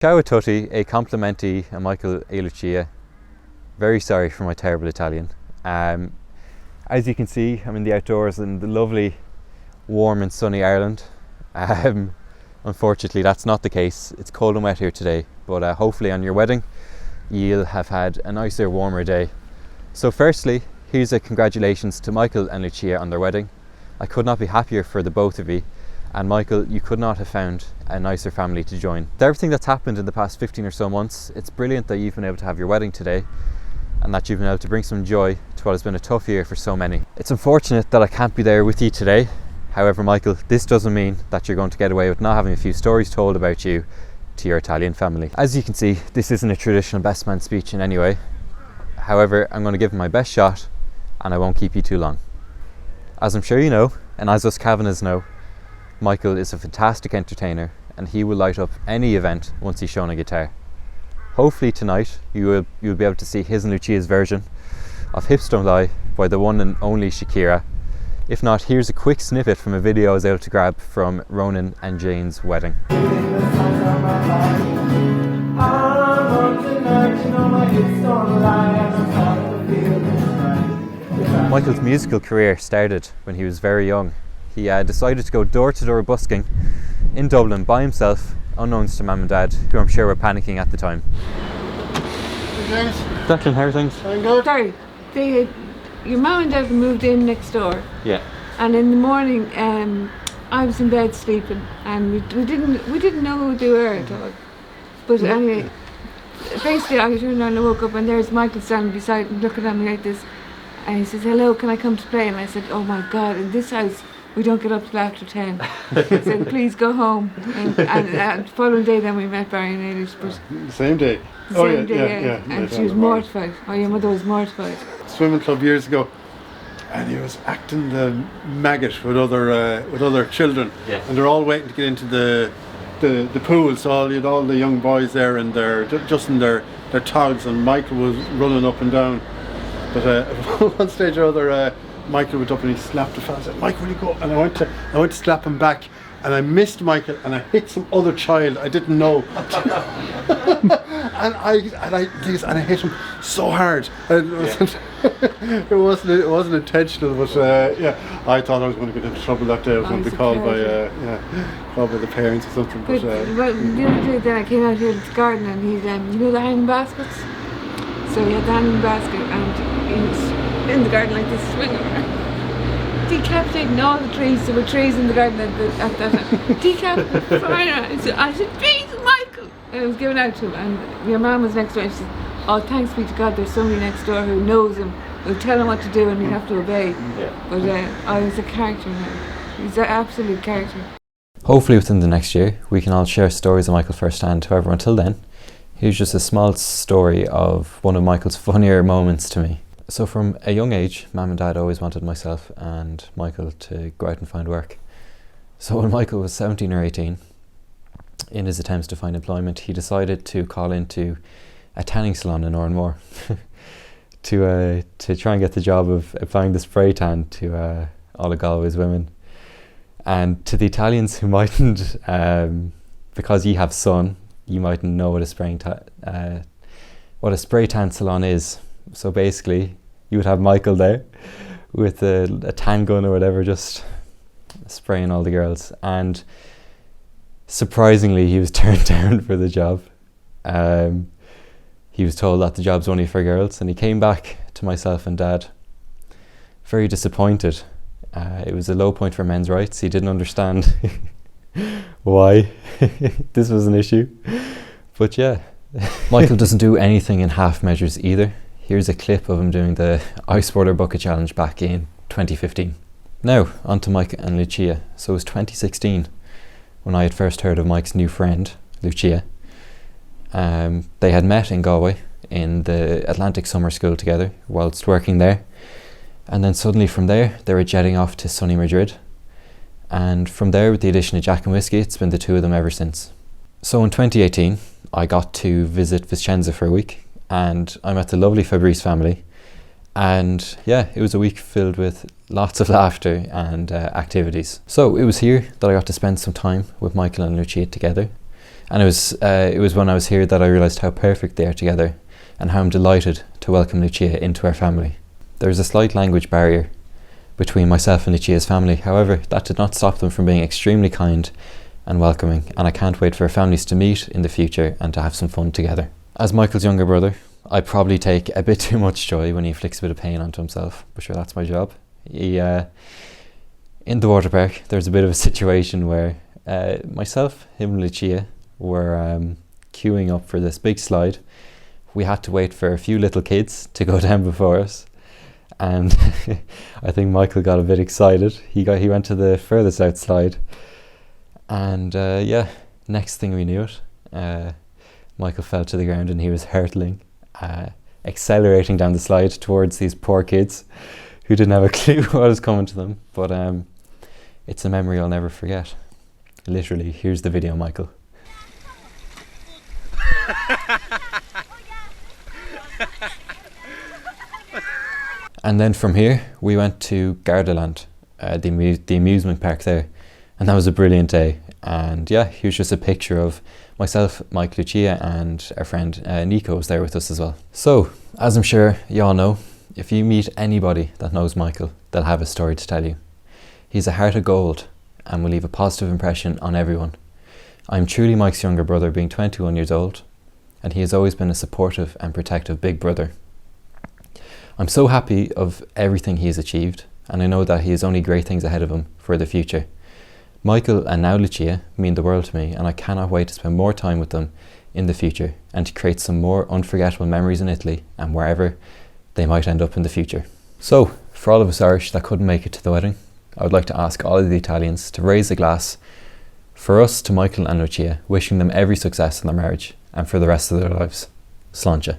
Ciao a tutti, e complimenti a Michael e Lucia. Very sorry for my terrible Italian. As you can see, I'm in the outdoors in the lovely, warm and sunny Ireland. Unfortunately, that's not the case. It's cold and wet here today, but hopefully on your wedding, you'll have had a nicer, warmer day. So firstly, here's a congratulations to Michael and Lucia on their wedding. I could not be happier for the both of you. And Michael, you could not have found a nicer family to join. With everything that's happened in the past 15 or so months, it's brilliant that you've been able to have your wedding today and that you've been able to bring some joy to what has been a tough year for so many. It's unfortunate that I can't be there with you today. However, Michael, this doesn't mean that you're going to get away with not having a few stories told about you to your Italian family. As you can see, this isn't a traditional best man speech in any way. However, I'm going to give it my best shot and I won't keep you too long. As I'm sure you know, and as us Kavanaghs know, Michael is a fantastic entertainer and he will light up any event once he's shown a guitar. Hopefully tonight you'll be able to see his and Lucia's version of Hips Don't Lie by the one and only Shakira. If not, here's a quick snippet from a video I was able to grab from Ronan and Jane's wedding. Michael's musical career started when he was very young. He decided to go door-to-door busking in Dublin by himself, unknowns to mum and dad, who I'm sure were panicking at the time. James. Declan, how are things? I'm good. Sorry, your mum and dad moved in next door. Yeah. And in the morning, I was in bed sleeping, and we didn't know who they were at all. But anyway, basically I turned around and woke up, and there's Michael standing beside me, looking at me like this. And he says, "Hello, can I come to play?" And I said, "Oh my God, in this house, we don't get up till after 10. He said, "Please go home." And the following day then we met Barry and Eilish. But Same day. same day, yeah. And she was mortified. Oh, your mother was mortified. Swimming club years ago, and he was acting the maggot with other children, Yeah. and they're all waiting to get into the pool. So you had all the young boys there and they're just in their togs, and Michael was running up and down. But at one stage or other, Michael went up and he slapped the fella. I said, "Mike, will you go?" And I went to slap him back, and I missed Michael, and I hit some other child I didn't know. and I hit him so hard. It wasn't intentional, but yeah, I thought I was going to get into trouble that day. I was going to be called by the parents or something. But the other day then I came out here to the garden, and he's you know the hanging baskets? So he had the hanging basket, and he was in the garden like this, swinging around, decapitating all the trees. There were trees in the garden at that time. Decapitating, flying around. So I said, "Jesus, Michael!" And I was giving out to him, and your mum was next door, and she said, "Oh, thanks be to God, there's somebody next door who knows him, who'll tell him what to do, and he'll have to obey." Yeah. But I was a character now. He's an absolute character. Hopefully within the next year we can all share stories of Michael firsthand. However, until then, here's just a small story of one of Michael's funnier moments to me. So from a young age, Mum and Dad always wanted myself and Michael to go out and find work. So when Michael was 17 or 18, in his attempts to find employment, he decided to call into a tanning salon in Oranmore to try and get the job of applying the spray tan to all of Galway's women. And to the Italians who mightn't, because you have sun, you mightn't know what a spray tan salon is. So basically, you would have Michael there with a tan gun or whatever, just spraying all the girls. And surprisingly, he was turned down for the job. He was told that the job's only for girls, and he came back to myself and Dad very disappointed. It was a low point for men's rights. He didn't understand why this was an issue. But yeah, Michael doesn't do anything in half measures either. Here's a clip of him doing the Ice Water Bucket Challenge back in 2015. Now, on to Mike and Lucia. So it was 2016 when I had first heard of Mike's new friend, Lucia. They had met in Galway in the Atlantic Summer School together whilst working there. And then suddenly from there, they were jetting off to sunny Madrid. And from there, with the addition of Jack and Whiskey, it's been the two of them ever since. So in 2018, I got to visit Vicenza for a week, and I met the lovely Fabrice family. And yeah, it was a week filled with lots of laughter and activities. So it was here that I got to spend some time with Michael and Lucia together. And it was when I was here that I realised how perfect they are together, and how I'm delighted to welcome Lucia into our family. There is a slight language barrier between myself and Lucia's family. However, that did not stop them from being extremely kind and welcoming, and I can't wait for our families to meet in the future and to have some fun together. As Michael's younger brother, I probably take a bit too much joy when he inflicts a bit of pain onto himself, but sure, that's my job. In the water park, there's a bit of a situation where myself, him and Lucia were queuing up for this big slide. We had to wait for a few little kids to go down before us, and I think Michael got a bit excited. He went to the furthest out slide, and next thing we knew it, Michael fell to the ground and he was hurtling, accelerating down the slide towards these poor kids who didn't have a clue what was coming to them. But it's a memory I'll never forget. Literally, here's the video, Michael. And then from here we went to Gardaland, the amusement park there, and that was a brilliant day. And yeah, here's just a picture of myself, Mike, Lucia, and our friend Nico was there with us as well. So, as I'm sure you all know, if you meet anybody that knows Michael, they'll have a story to tell you. He's a heart of gold and will leave a positive impression on everyone. I'm truly Mike's younger brother, being 21 years old, and he has always been a supportive and protective big brother. I'm so happy of everything he has achieved, and I know that he has only great things ahead of him for the future. Michael and now Lucia mean the world to me, and I cannot wait to spend more time with them in the future and to create some more unforgettable memories in Italy and wherever they might end up in the future. So, for all of us Irish that couldn't make it to the wedding, I would like to ask all of the Italians to raise a glass for us to Michael and Lucia, wishing them every success in their marriage and for the rest of their lives. Sláinte.